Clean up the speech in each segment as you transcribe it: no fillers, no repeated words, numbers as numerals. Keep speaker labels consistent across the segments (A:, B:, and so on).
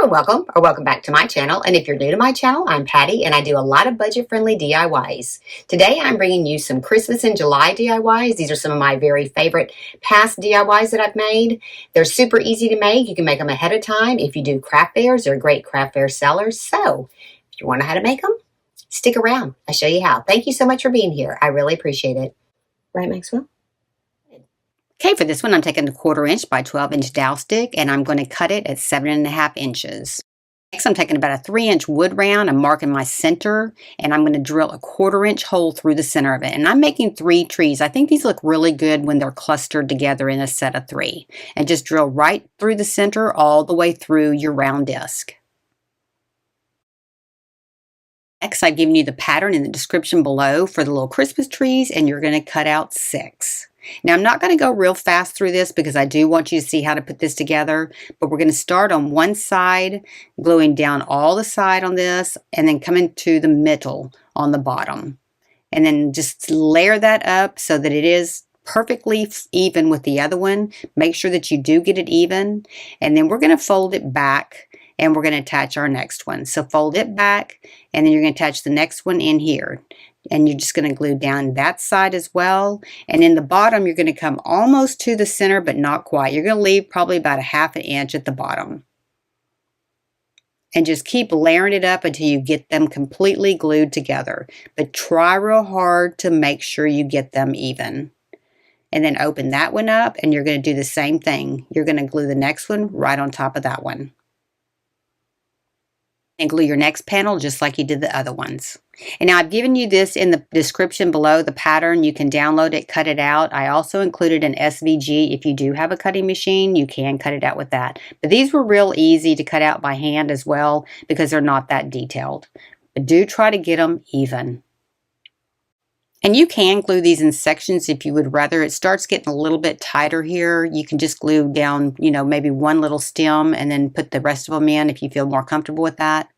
A: Hello and welcome back to my channel. And if you're new to my channel, I'm Patty and I do a lot of budget-friendly DIYs. Today I'm bringing you some Christmas in July DIYs. These are some of my very favorite past DIYs that I've made. They're super easy to make. You can make them ahead of time. If you do craft fairs, they're great craft fair sellers. So if you want to know how to make them, stick around. I'll show you how. Thank you so much for being here. I really appreciate it. Right, Maxwell? Okay, for this one, I'm taking a 1/4 inch by 12 inch dowel stick and I'm going to cut it at 7.5 inches. Next, I'm taking about a 3-inch wood round. I'm marking my center and I'm going to drill a 1/4 inch hole through the center of it. And I'm making 3 trees. I think these look really good when they're clustered together in a set of 3. And just drill right through the center all the way through your round disc. Next, I've given you the pattern in the description below for the little Christmas trees and you're going to cut out 6. Now, I'm not going to go real fast through this because I do want you to see how to put this together, but we're going to start on one side, gluing down all the side on this, and then coming to the middle on the bottom. And then just layer that up so that it is perfectly even with the other one. Make sure that you do get it even, and then we're going to fold it back and we're going to attach our next one. So fold it back, and then you're going to attach the next one in here. And you're just going to glue down that side as well. And in the bottom, you're going to come almost to the center, but not quite. You're going to leave probably about a 1/2 inch at the bottom. And just keep layering it up until you get them completely glued together. But try real hard to make sure you get them even. And then open that one up, and you're going to do the same thing. You're going to glue the next one right on top of that one. And glue your next panel just like you did the other ones. And now I've given you this in the description below, the pattern. You can download it, cut it out. I also included an SVG. If you do have a cutting machine, you can cut it out with that. But these were real easy to cut out by hand as well because they're not that detailed. But do try to get them even. And you can glue these in sections if you would rather. It starts getting a little bit tighter here. You can just glue down, maybe one little stem and then put the rest of them in if you feel more comfortable with that.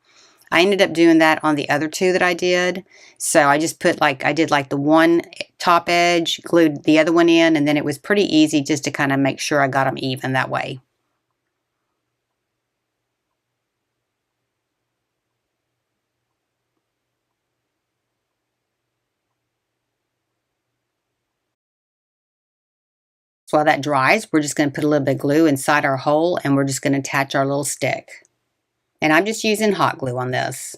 A: I ended up doing that on the other 2 that I did. So I just put I did the one top edge, glued the other one in, and then it was pretty easy just to kind of make sure I got them even that way. So while that dries, we're just going to put a little bit of glue inside our hole and we're just going to attach our little stick. And I'm just using hot glue on this.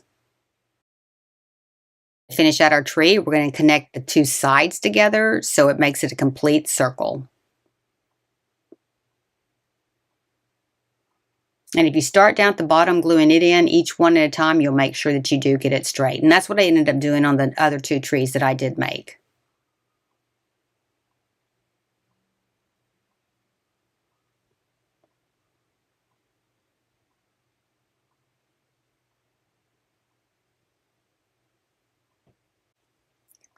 A: To finish out our tree, we're going to connect the 2 sides together so it makes it a complete circle. And if you start down at the bottom gluing it in each one at a time, you'll make sure that you do get it straight. And that's what I ended up doing on the other 2 trees that I did make.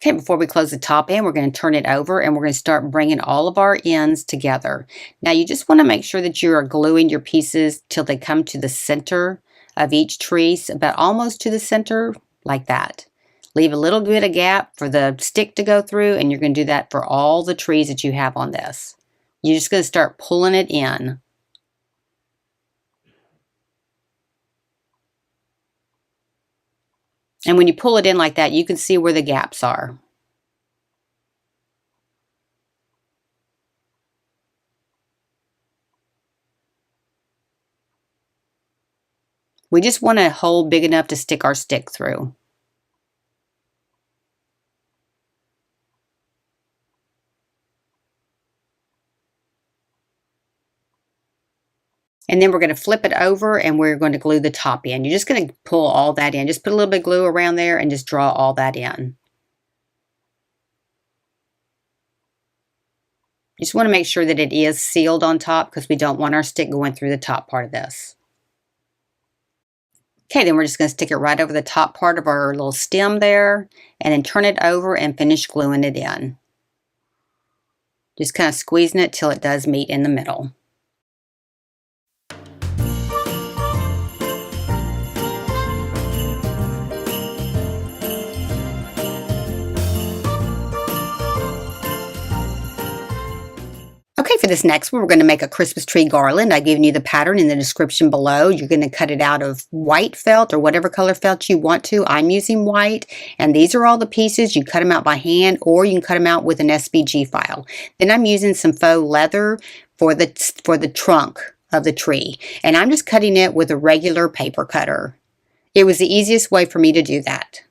A: Okay, before we close the top end, we're going to turn it over and we're going to start bringing all of our ends together. Now, you just want to make sure that you are gluing your pieces till they come to the center of each tree, about almost to the center, like that. Leave a little bit of gap for the stick to go through, and you're going to do that for all the trees that you have on this. You're just going to start pulling it in. And when you pull it in like that, you can see where the gaps are. We just want a hole big enough to stick our stick through. And then we're going to flip it over and we're going to glue the top in. You're just going to pull all that in. Just put a little bit of glue around there and just draw all that in. You just want to make sure that it is sealed on top because we don't want our stick going through the top part of this. Okay, then we're just going to stick it right over the top part of our little stem there and then turn it over and finish gluing it in. Just kind of squeezing it till it does meet in the middle. Okay, for For this next one, we're going to make a Christmas tree garland. I've given you the pattern in the description below. You're going to cut it out of white felt or whatever color felt you want to. I'm using white, and these are all the pieces. You cut them out by hand, or you can cut them out with an SVG file. Then I'm using some faux leather for the trunk of the tree, and I'm just cutting it with a regular paper cutter. It was the easiest way for me to do that.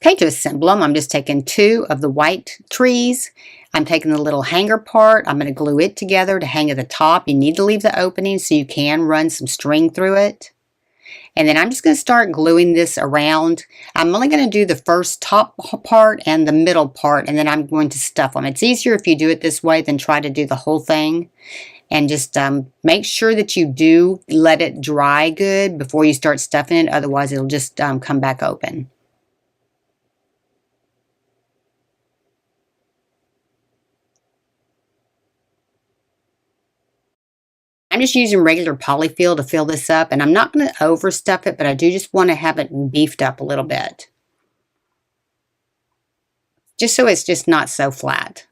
A: Okay, to assemble them, I'm just taking 2 of the white trees. I'm taking the little hanger part. I'm going to glue it together to hang at the top. You need to leave the opening so you can run some string through it. And then I'm just going to start gluing this around. I'm only going to do the first top part and the middle part, and then I'm going to stuff them. It's easier if you do it this way than try to do the whole thing. And just make sure that you do let it dry good before you start stuffing it. Otherwise, it'll just come back open. I'm just using regular polyfill to fill this up, and I'm not going to overstuff it, but I do just want to have it beefed up a little bit. Just so it's just not so flat.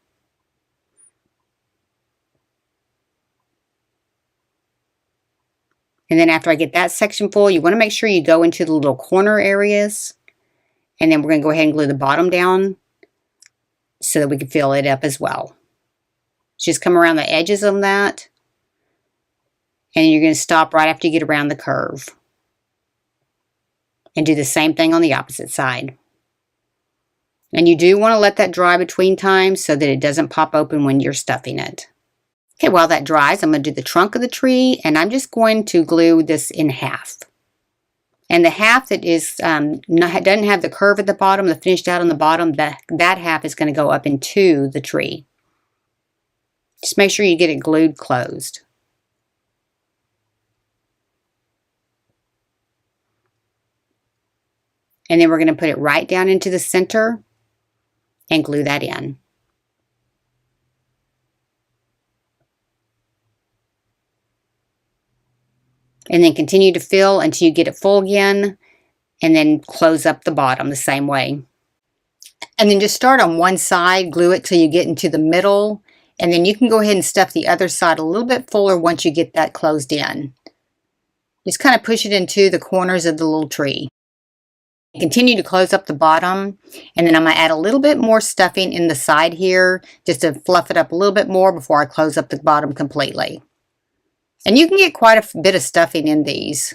A: And then after I get that section full, you want to make sure you go into the little corner areas. And then we're going to go ahead and glue the bottom down so that we can fill it up as well. Just come around the edges of that. And you're going to stop right after you get around the curve. And do the same thing on the opposite side. And you do want to let that dry between times so that it doesn't pop open when you're stuffing it. Okay, while that dries, I'm going to do the trunk of the tree, and I'm just going to glue this in half. And the half that is doesn't have the curve at the bottom, the finished out on the bottom, that half is going to go up into the tree. Just make sure you get it glued closed. And then we're going to put it right down into the center and glue that in. And then continue to fill until you get it full again, and then close up the bottom the same way. And then just start on one side, glue it till you get into the middle, and then you can go ahead and stuff the other side a little bit fuller once you get that closed in. Just kind of push it into the corners of the little tree. Continue to close up the bottom, and then I'm going to add a little bit more stuffing in the side here just to fluff it up a little bit more before I close up the bottom completely. And you can get quite a bit of stuffing in these.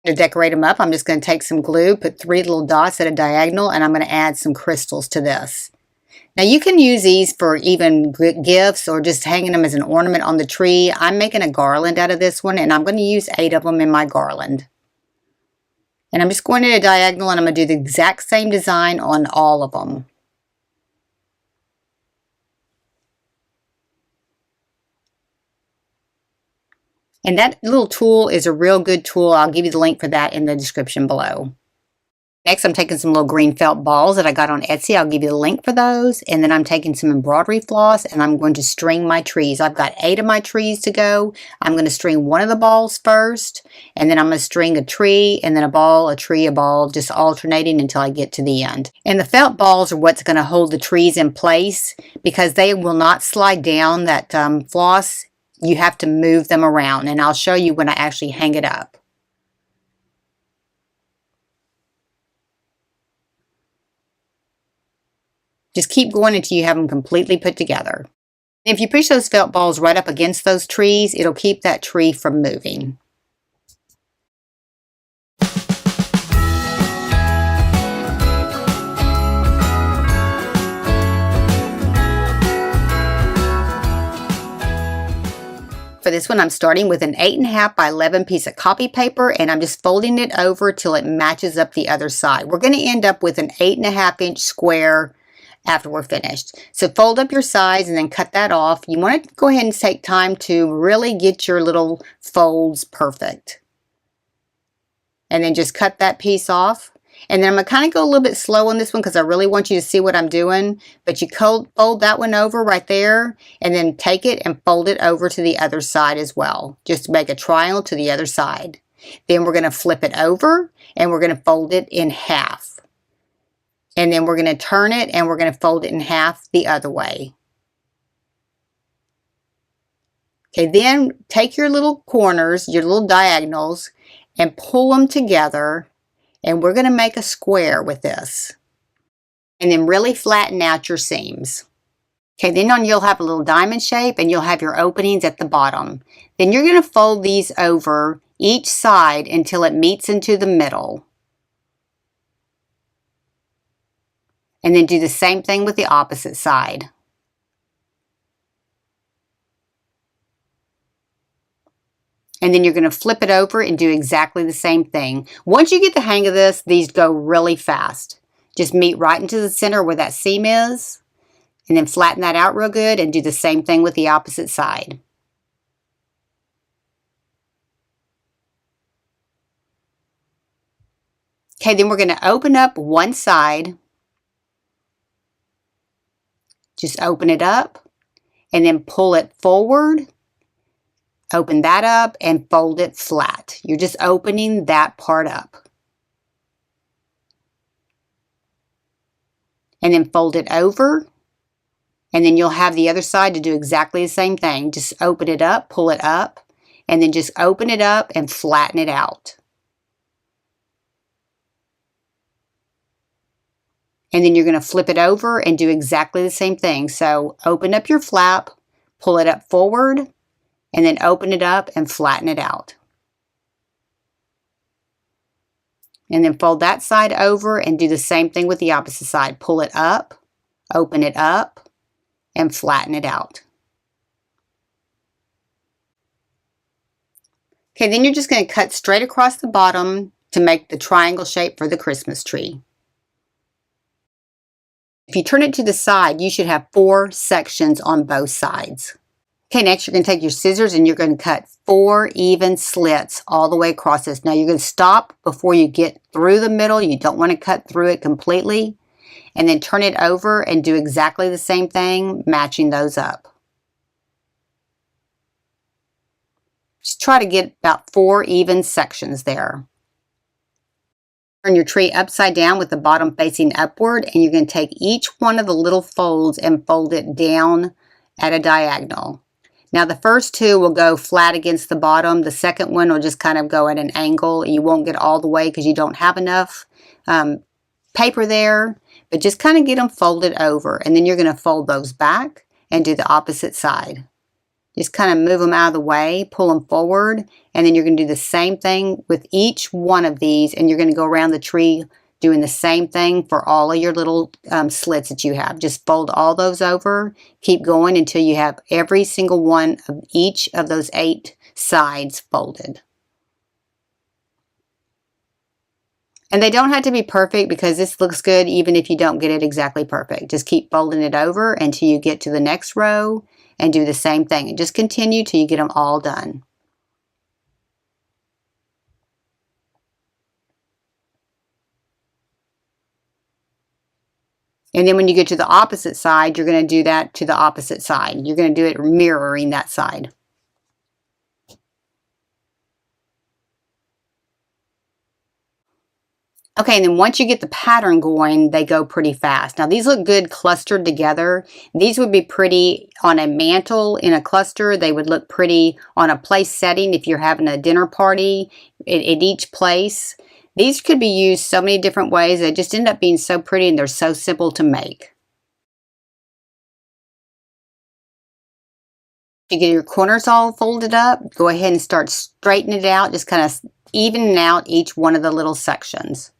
A: To decorate them up, I'm just going to take some glue, put 3 little dots at a diagonal, and I'm going to add some crystals to this. Now you can use these for even gifts or just hanging them as an ornament on the tree. I'm making a garland out of this one, and I'm going to use 8 of them in my garland. And I'm just going at a diagonal, and I'm going to do the exact same design on all of them. And that little tool is a real good tool. I'll give you the link for that in the description below. Next, I'm taking some little green felt balls that I got on Etsy. I'll give you the link for those. And then I'm taking some embroidery floss, and I'm going to string my trees. I've got 8 of my trees to go. I'm going to string one of the balls first, and then I'm going to string a tree, and then a ball, a tree, a ball, just alternating until I get to the end. And the felt balls are what's going to hold the trees in place because they will not slide down that floss. You have to move them around, and I'll show you when I actually hang it up. Just keep going until you have them completely put together. If you push those felt balls right up against those trees, it'll keep that tree from moving. For this one, I'm starting with an 8.5 by 11 piece of copy paper, and I'm just folding it over till it matches up the other side. We're going to end up with an 8.5 inch square after we're finished. So fold up your sides and then cut that off. You want to go ahead and take time to really get your little folds perfect. And then just cut that piece off. And then I'm going to kind of go a little bit slow on this one because I really want you to see what I'm doing. But you fold that one over right there, and then take it and fold it over to the other side as well. Just to make a triangle to the other side. Then we're going to flip it over, and we're going to fold it in half. And then we're going to turn it, and we're going to fold it in half the other way. Okay, then take your little corners, your little diagonals, and pull them together, and we're going to make a square with this. And then really flatten out your seams. Okay, then you'll have a little diamond shape and you'll have your openings at the bottom. Then you're going to fold these over each side until it meets into the middle. And then do the same thing with the opposite side. And then you're going to flip it over and do exactly the same thing. Once you get the hang of this, these go really fast. Just meet right into the center where that seam is. And then flatten that out real good and do the same thing with the opposite side. Okay, then we're going to open up one side. Just open it up and then pull it forward. Open that up and fold it flat. You're just opening that part up. And then fold it over. And then you'll have the other side to do exactly the same thing. Just open it up, pull it up, and then just open it up and flatten it out. And then you're going to flip it over and do exactly the same thing. So open up your flap, pull it up forward, and then open it up and flatten it out. And then fold that side over and do the same thing with the opposite side. Pull it up, open it up, and flatten it out. Okay, then you're just going to cut straight across the bottom to make the triangle shape for the Christmas tree. If you turn it to the side, you should have 4 sections on both sides. Okay, next you're going to take your scissors and you're going to cut 4 even slits all the way across this. Now you're going to stop before you get through the middle. You don't want to cut through it completely. And then turn it over and do exactly the same thing, matching those up. Just try to get about 4 even sections there. Turn your tree upside down with the bottom facing upward, and you're going to take each one of the little folds and fold it down at a diagonal. Now the first 2 will go flat against the bottom. The second one will just kind of go at an angle. You won't get all the way because you don't have enough paper there, but just kind of get them folded over, and then you're going to fold those back and do the opposite side. Just kind of move them out of the way, pull them forward, and then you're going to do the same thing with each one of these, and you're going to go around the tree doing the same thing for all of your little slits that you have. Just fold all those over, keep going until you have every single one of each of those 8 sides folded. And they don't have to be perfect because this looks good even if you don't get it exactly perfect. Just keep folding it over until you get to the next row and do the same thing. And just continue till you get them all done. And then when you get to the opposite side, you're going to do that to the opposite side. You're going to do it mirroring that side. Okay, and then once you get the pattern going, they go pretty fast. Now these look good clustered together. These would be pretty on a mantle in a cluster. They would look pretty on a place setting if you're having a dinner party at each place. These could be used so many different ways. They just end up being so pretty and they're so simple to make. You get your corners all folded up, go ahead and start straightening it out, just kind of evening out each one of the little sections.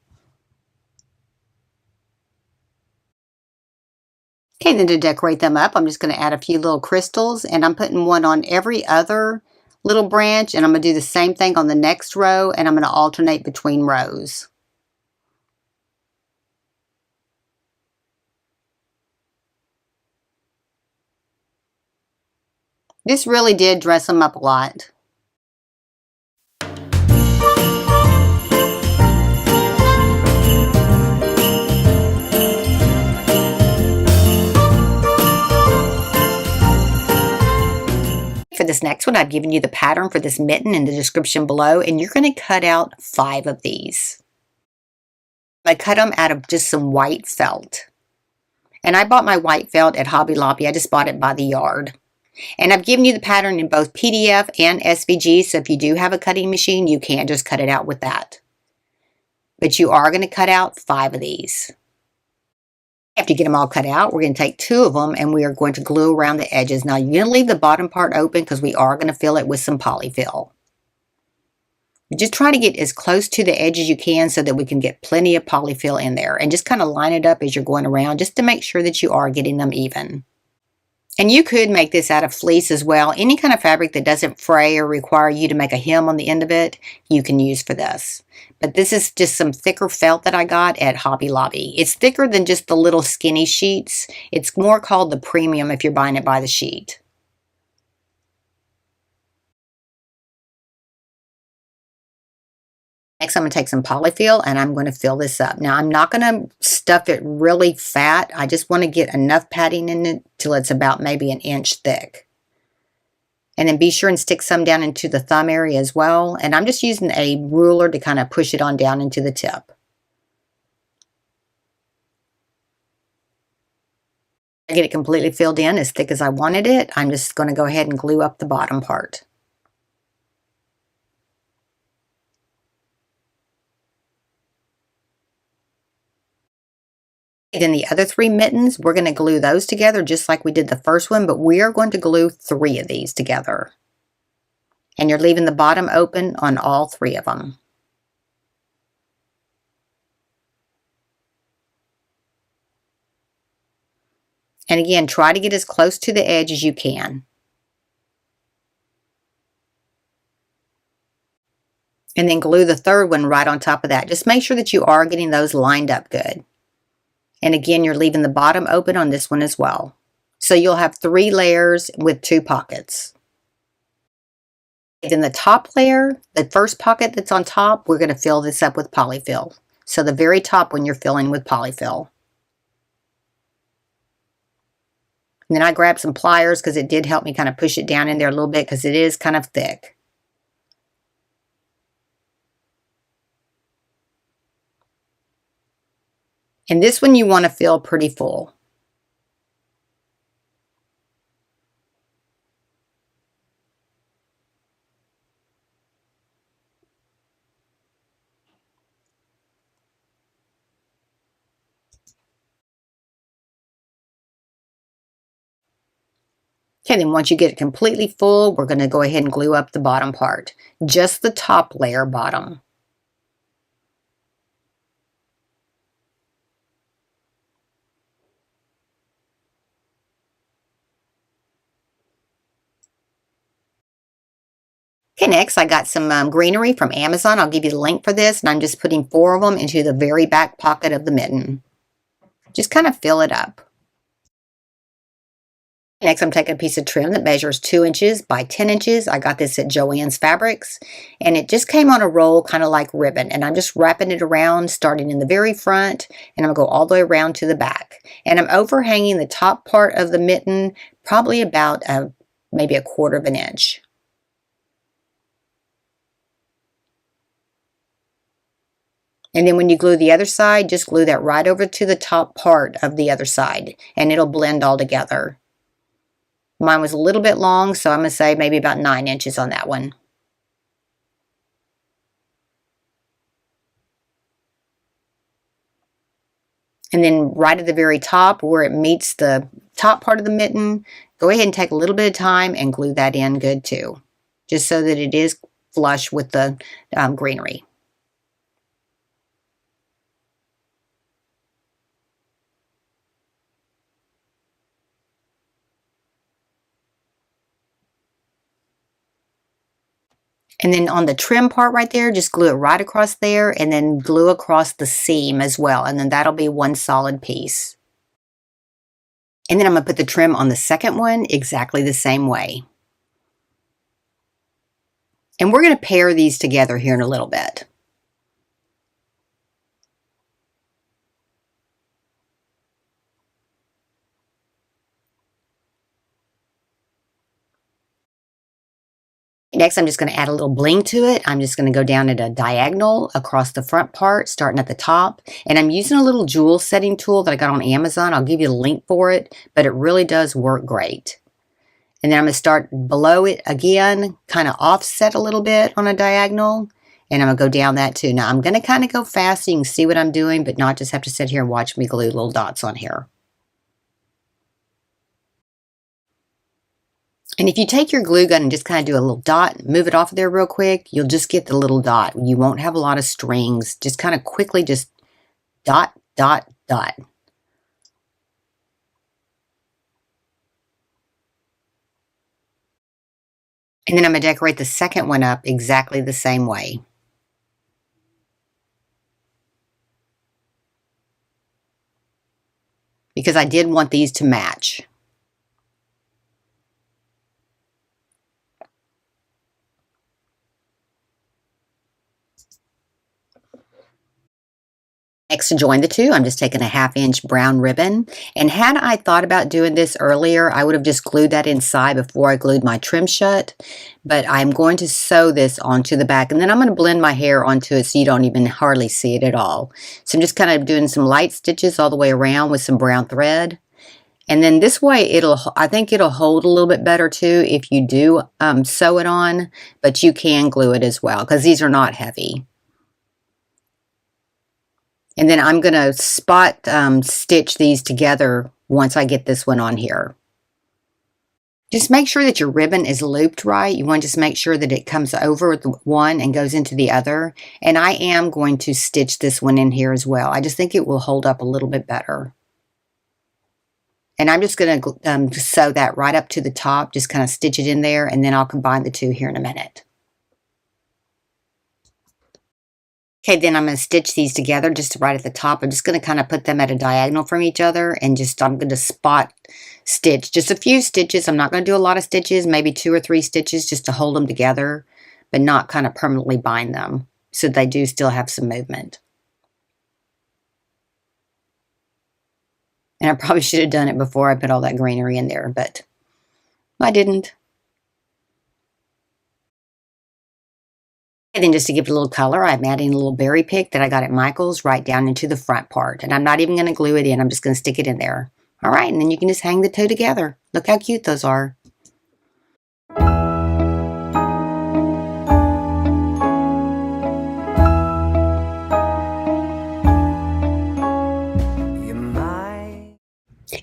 A: Okay, then to decorate them up, I'm just going to add a few little crystals, and I'm putting one on every other little branch, and I'm going to do the same thing on the next row, and I'm going to alternate between rows. This really did dress them up a lot. For this next one, I've given you the pattern for this mitten in the description below, and you're going to cut out 5 of these. I cut them out of just some white felt. And I bought my white felt at Hobby Lobby. I just bought it by the yard. And I've given you the pattern in both PDF and SVG, so if you do have a cutting machine, you can just cut it out with that. But you are going to cut out 5 of these. After you get them all cut out, we're going to take 2 of them and we are going to glue around the edges. Now you're going to leave the bottom part open because we are going to fill it with some polyfill. Just try to get as close to the edge as you can so that we can get plenty of polyfill in there, and just kind of line it up as you're going around just to make sure that you are getting them even. And you could make this out of fleece as well. Any kind of fabric that doesn't fray or require you to make a hem on the end of it, you can use for this. But this is just some thicker felt that I got at Hobby Lobby. It's thicker than just the little skinny sheets. It's more called the premium if you're buying it by the sheet. Next, I'm going to take some polyfill and I'm going to fill this up. Now, I'm not going to stuff it really fat. I just want to get enough padding in it till it's about maybe an inch thick. And then be sure and stick some down into the thumb area as well. And I'm just using a ruler to kind of push it on down into the tip. I get it completely filled in as thick as I wanted it. I'm just going to go ahead and glue up the bottom part. Then the other 3 mittens, we're going to glue those together just like we did the first one, but we are going to glue 3 of these together. And you're leaving the bottom open on all 3 of them. And again, try to get as close to the edge as you can. And then glue the third one right on top of that. Just make sure that you are getting those lined up good. And again, you're leaving the bottom open on this one as well. So you'll have 3 layers with 2 pockets. Then the top layer, the first pocket that's on top, we're going to fill this up with polyfill. So the very top one you're filling with polyfill. And then I grabbed some pliers because it did help me kind of push it down in there a little bit because it is kind of thick. And this one you want to fill pretty full. Okay, then once you get it completely full, we're going to go ahead and glue up the bottom part. Just the top layer bottom. Okay, next I got some greenery from Amazon. I'll give you the link for this, and I'm just putting 4 of them into the very back pocket of the mitten. Just kind of fill it up. Next, I'm taking a piece of trim that measures 2 inches by 10 inches. I got this at Joann's Fabrics, and it just came on a roll kind of like ribbon, and I'm just wrapping it around starting in the very front, and I'm going to go all the way around to the back. And I'm overhanging the top part of the mitten probably about maybe a 1/4 of an inch. And then when you glue the other side, just glue that right over to the top part of the other side, and it'll blend all together. Mine was a little bit long, so I'm going to say maybe about 9 inches on that one. And then right at the very top, where it meets the top part of the mitten, go ahead and take a little bit of time and glue that in good too, just so that it is flush with the greenery. And then on the trim part right there, just glue it right across there and then glue across the seam as well. And then that'll be one solid piece. And then I'm going to put the trim on the second one exactly the same way. And we're going to pair these together here in a little bit. Next, I'm just going to add a little bling to it. I'm just going to go down at a diagonal across the front part, starting at the top. And I'm using a little jewel setting tool that I got on Amazon. I'll give you a link for it, but it really does work great. And then I'm going to start below it again, kind of offset a little bit on a diagonal. And I'm going to go down that too. Now I'm going to kind of go fast so you can see what I'm doing, but not just have to sit here and watch me glue little dots on here. And if you take your glue gun and just kind of do a little dot, move it off of there real quick, you'll just get the little dot. You won't have a lot of strings. Just kind of quickly just dot, dot, dot. And then I'm going to decorate the second one up exactly the same way. Because I did want these to match. Next, to join the two, I'm just taking a 1/2 inch brown ribbon. And had I thought about doing this earlier, I would have just glued that inside before I glued my trim shut. But I'm going to sew this onto the back, and then I'm going to blend my hair onto it so you don't even hardly see it at all. So I'm just kind of doing some light stitches all the way around with some brown thread. And then this way, I think it'll hold a little bit better too if you do sew it on, but you can glue it as well because these are not heavy. And then I'm going to spot stitch these together once I get this one on here. Just make sure that your ribbon is looped right. You want to just make sure that it comes over the one and goes into the other. And I am going to stitch this one in here as well. I just think it will hold up a little bit better. And I'm just going to sew that right up to the top, just kind of stitch it in there, and then I'll combine the two here in a minute. Okay, then I'm going to stitch these together just right at the top. I'm just going to kind of put them at a diagonal from each other, and I'm going to spot stitch just a few stitches. I'm not going to do a lot of stitches, maybe 2 or 3 stitches just to hold them together, but not kind of permanently bind them so they do still have some movement. And I probably should have done it before I put all that greenery in there, but I didn't. And then just to give it a little color, I'm adding a little berry pick that I got at Michael's right down into the front part. And I'm not even going to glue it in. I'm just going to stick it in there. All right, and then you can just hang the two together. Look how cute those are.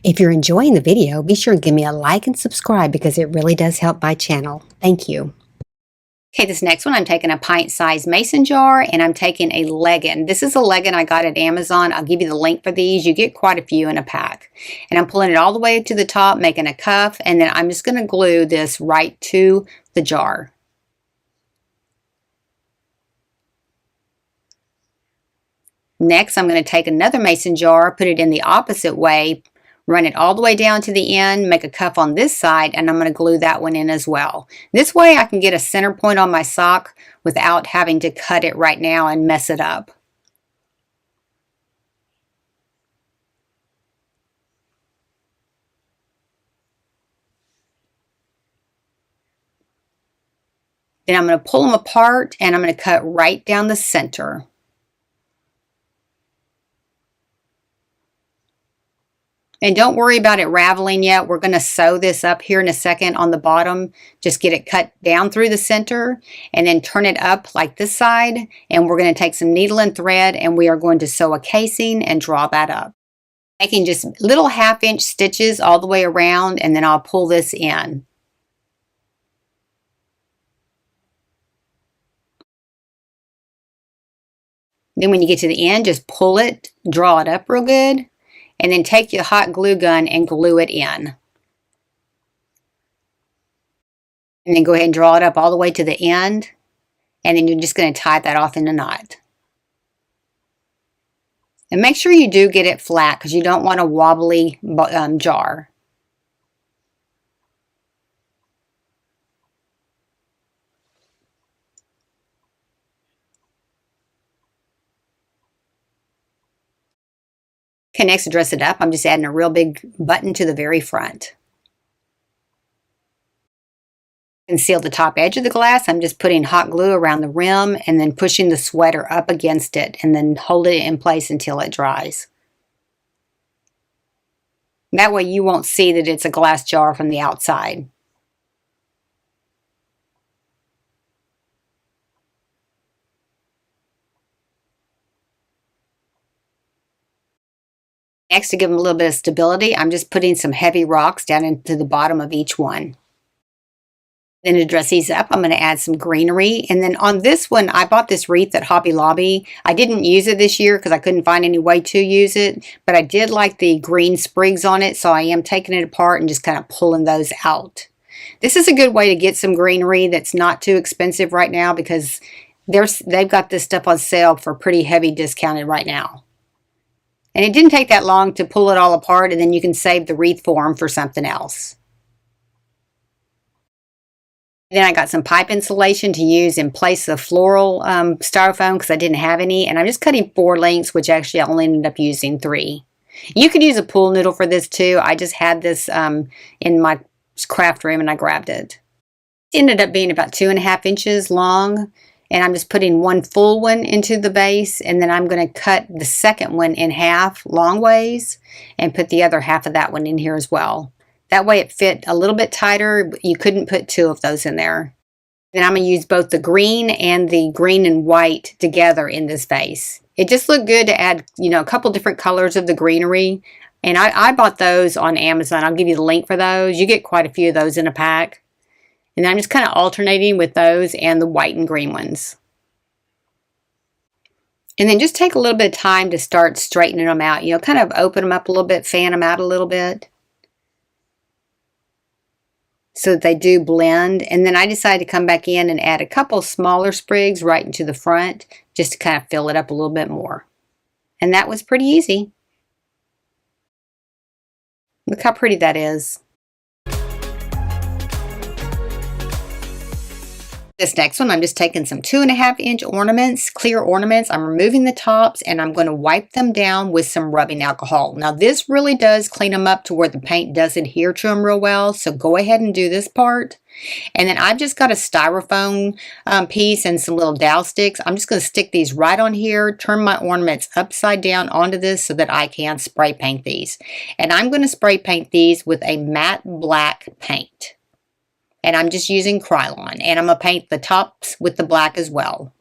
A: If you're enjoying the video, be sure to give me a like and subscribe because it really does help my channel. Thank you. Okay, this next one, I'm taking a pint-sized mason jar and I'm taking a legging. This is a legging I got at Amazon. I'll give you the link for these. You get quite a few in a pack. And I'm pulling it all the way to the top, making a cuff, and then I'm just going to glue this right to the jar. Next, I'm going to take another mason jar, put it in the opposite way, run it all the way down to the end, make a cuff on this side, and I'm going to glue that one in as well. This way I can get a center point on my sock without having to cut it right now and mess it up. Then I'm going to pull them apart and I'm going to cut right down the center. And don't worry about it raveling yet. We're going to sew this up here in a second on the bottom. Just get it cut down through the center and then turn it up like this side. And we're going to take some needle and thread and we are going to sew a casing and draw that up. Making just little 1/2 inch stitches all the way around, and then I'll pull this in. Then when you get to the end, just pull it, draw it up real good. And then take your hot glue gun and glue it in. And then go ahead and draw it up all the way to the end. And then you're just going to tie that off in a knot. And make sure you do get it flat because you don't want a wobbly jar. Okay, next to dress it up, I'm just adding a real big button to the very front. Conceal the top edge of the glass. I'm just putting hot glue around the rim and then pushing the sweater up against it and then hold it in place until it dries. That way you won't see that it's a glass jar from the outside. Next, to give them a little bit of stability, I'm just putting some heavy rocks down into the bottom of each one. Then to dress these up, I'm going to add some greenery. And then on this one, I bought this wreath at Hobby Lobby. I didn't use it this year because I couldn't find any way to use it. But I did like the green sprigs on it, so I am taking it apart and just kind of pulling those out. This is a good way to get some greenery that's not too expensive right now because they've got this stuff on sale for pretty heavy discounted right now. And it didn't take that long to pull it all apart, and then you can save the wreath form for something else. Then I got some pipe insulation to use in place of floral styrofoam because I didn't have any. And I'm just cutting 4 lengths, which actually I only ended up using 3. You could use a pool noodle for this too. I just had this in my craft room and I grabbed it. It ended up being about 2.5 inches long. And I'm just putting 1 full one into the base. And then I'm going to cut the second one in half long ways and put the other half of that one in here as well. That way it fit a little bit tighter, but you couldn't put 2 of those in there. Then I'm going to use both the green and the green and white together in this vase. It just looked good to add, a couple different colors of the greenery. And I bought those on Amazon. I'll give you the link for those. You get quite a few of those in a pack. And I'm just kind of alternating with those and the white and green ones. And then just take a little bit of time to start straightening them out. Kind of open them up a little bit, fan them out a little bit, so that they do blend. And then I decided to come back in and add a couple smaller sprigs right into the front just to kind of fill it up a little bit more. And that was pretty easy. Look how pretty that is. This next one, I'm just taking some 2.5-inch ornaments, clear ornaments. I'm removing the tops and I'm going to wipe them down with some rubbing alcohol. Now this really does clean them up to where the paint does adhere to them real well. So go ahead and do this part. And then I've just got a styrofoam piece and some little dowel sticks. I'm just going to stick these right on here, turn my ornaments upside down onto this so that I can spray paint these. And I'm going to spray paint these with a matte black paint. And I'm just using Krylon. And I'm going to paint the tops with the black as well.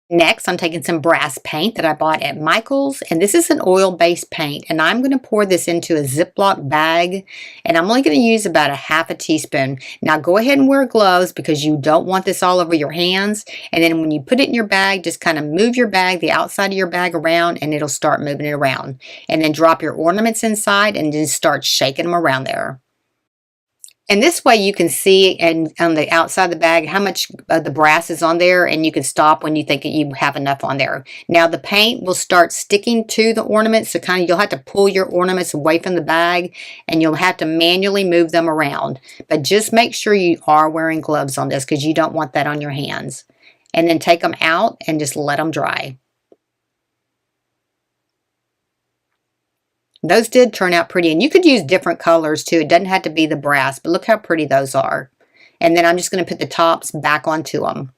A: Next, I'm taking some brass paint that I bought at Michael's. And this is an oil-based paint. And I'm going to pour this into a Ziploc bag. And I'm only going to use about 1/2 teaspoon. Now go ahead and wear gloves because you don't want this all over your hands. And then when you put it in your bag, just kind of move your bag, the outside of your bag around, and it'll start moving it around. And then drop your ornaments inside and just start shaking them around there. And this way you can see and on the outside of the bag how much of the brass is on there, and you can stop when you think that you have enough on there. Now the paint will start sticking to the ornaments, so kind of you'll have to pull your ornaments away from the bag and you'll have to manually move them around. But just make sure you are wearing gloves on this because you don't want that on your hands. And then take them out and just let them dry. Those did turn out pretty, and you could use different colors too. It doesn't have to be the brass, but look how pretty those are. And then I'm just going to put the tops back onto them.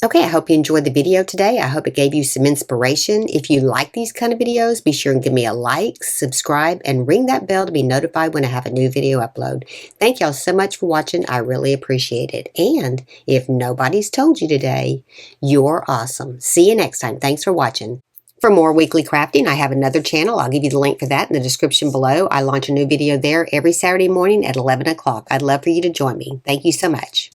A: Okay, I hope you enjoyed the video today. I hope it gave you some inspiration. If you like these kind of videos, be sure and give me a like, subscribe, and ring that bell to be notified when I have a new video upload. Thank y'all so much for watching. I really appreciate it. And if nobody's told you today, you're awesome. See you next time. Thanks for watching. For more weekly crafting, I have another channel. I'll give you the link for that in the description below. I launch a new video there every Saturday morning at 11 o'clock. I'd love for you to join me. Thank you so much.